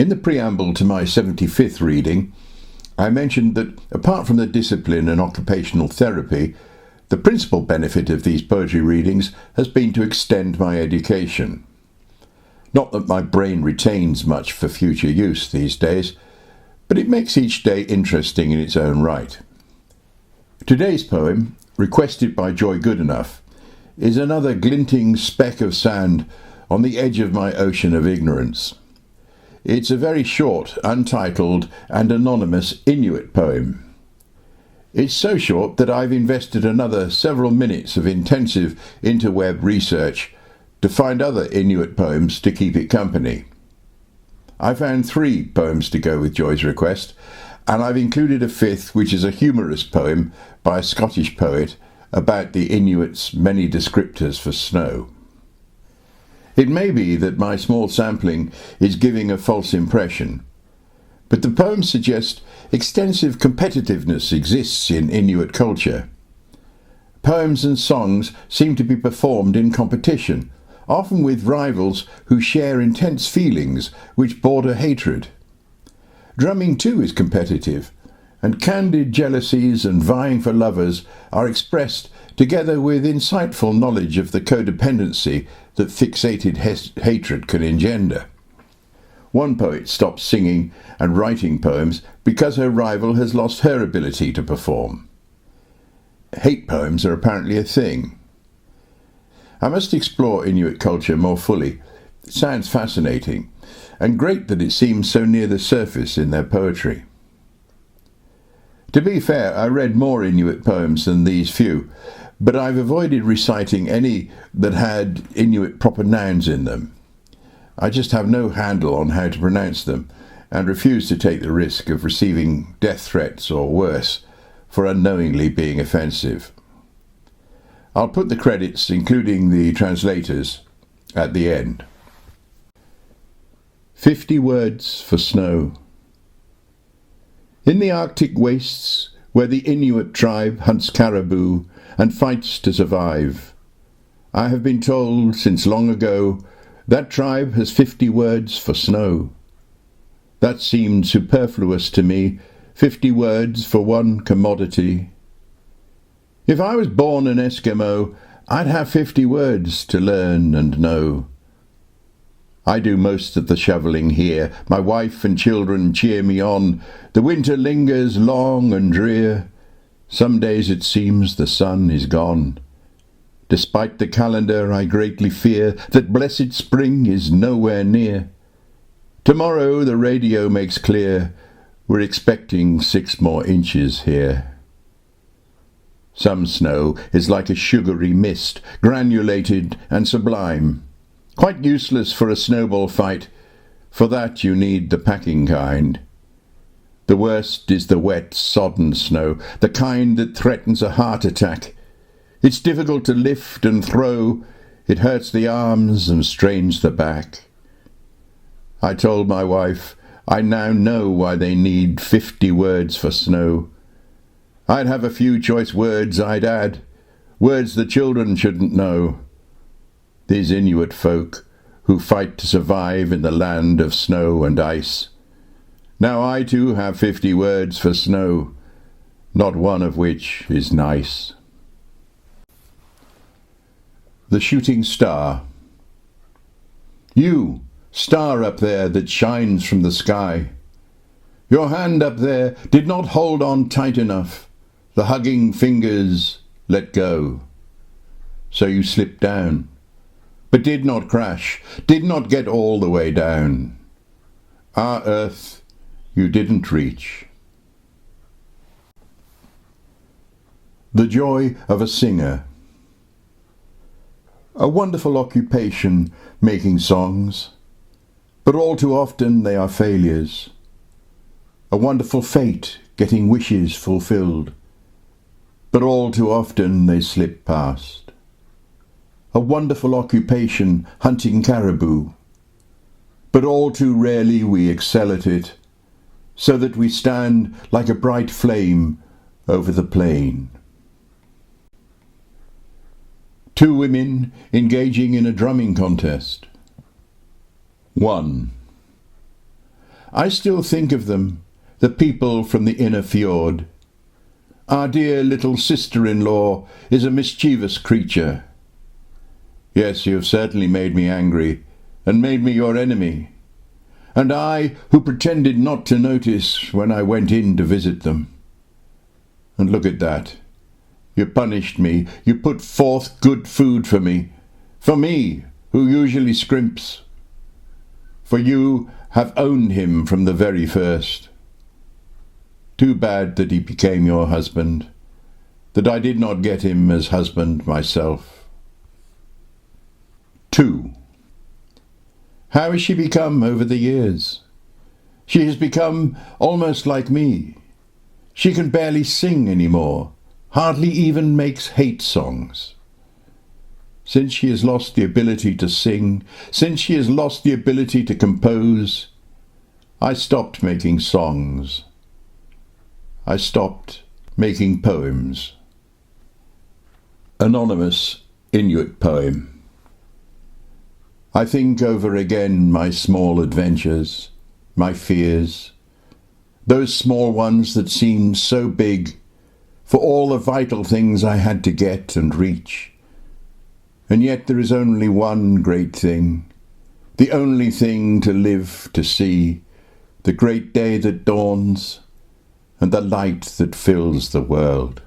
In the preamble to my 75th reading, I mentioned that apart from the discipline and occupational therapy, the principal benefit of these poetry readings has been to extend my education. Not that my brain retains much for future use these days, but it makes each day interesting in its own right. Today's poem, requested by Joy Goodenough, is another glinting speck of sand on the edge of my ocean of ignorance. It's a very short, untitled and anonymous Inuit poem. It's so short that I've invested another several minutes of intensive interweb research to find other Inuit poems to keep it company. I found 3 poems to go with Joy's request, and I've included a 5th, which is a humorous poem by a Scottish poet about the Inuits' many descriptors for snow. It may be that my small sampling is giving a false impression, but the poems suggest extensive competitiveness exists in Inuit culture. Poems and songs seem to be performed in competition, often with rivals who share intense feelings which border hatred. Drumming too is competitive, and candid jealousies and vying for lovers are expressed together with insightful knowledge of the codependency that fixated hatred can engender. One poet stops singing and writing poems because her rival has lost her ability to perform. Hate poems are apparently a thing. I must explore Inuit culture more fully. It sounds fascinating, and great that it seems so near the surface in their poetry. To be fair, I read more Inuit poems than these few, but I've avoided reciting any that had Inuit proper nouns in them. I just have no handle on how to pronounce them, and refuse to take the risk of receiving death threats or worse for unknowingly being offensive. I'll put the credits, including the translators, at the end. 50 words for snow. In the Arctic wastes, where the Inuit tribe hunts caribou and fights to survive, I have been told since long ago that tribe has 50 words for snow. That seemed superfluous to me, 50 words for one commodity. If I was born an Eskimo, I'd have 50 words to learn and know. I do most of the shoveling here. My wife and children cheer me on. The winter lingers long and drear. Some days it seems the sun is gone. Despite the calendar, I greatly fear that blessed spring is nowhere near. Tomorrow the radio makes clear we're expecting 6 more inches here. Some snow is like a sugary mist, granulated and sublime. Quite useless for a snowball fight. For that you need the packing kind. The worst is the wet, sodden snow, the kind that threatens a heart attack. It's difficult to lift and throw. It hurts the arms and strains the back. I told my wife I now know why they need 50 words for snow. I'd have a few choice words I'd add, words the children shouldn't know. These Inuit folk who fight to survive in the land of snow and ice. Now I too have 50 words for snow, not one of which is nice. The Shooting Star. You, star up there that shines from the sky, your hand up there did not hold on tight enough. The hugging fingers let go. So you slipped down, but did not crash, did not get all the way down. Our earth you didn't reach. The joy of a singer. A wonderful occupation, making songs, but all too often they are failures. A wonderful fate, getting wishes fulfilled, but all too often they slip past. A wonderful occupation, hunting caribou, but all too rarely we excel at it, so that we stand like a bright flame over the plain. 2 women engaging in a drumming contest. 1. I still think of them, the people from the inner fjord. Our dear little sister-in-law is a mischievous creature. Yes, you have certainly made me angry, and made me your enemy. And I, who pretended not to notice when I went in to visit them. And look at that. You punished me. You put forth good food for me, who usually scrimps. For you have owned him from the very first. Too bad that he became your husband, that I did not get him as husband myself. 2. How has she become over the years? She has become almost like me. She can barely sing anymore, hardly even makes hate songs. Since she has lost the ability to sing, since she has lost the ability to compose, I stopped making songs. I stopped making poems. Anonymous Inuit Poem. I think over again my small adventures, my fears, those small ones that seemed so big, for all the vital things I had to get and reach. And yet there is only one great thing, the only thing to live to see, the great day that dawns, and the light that fills the world.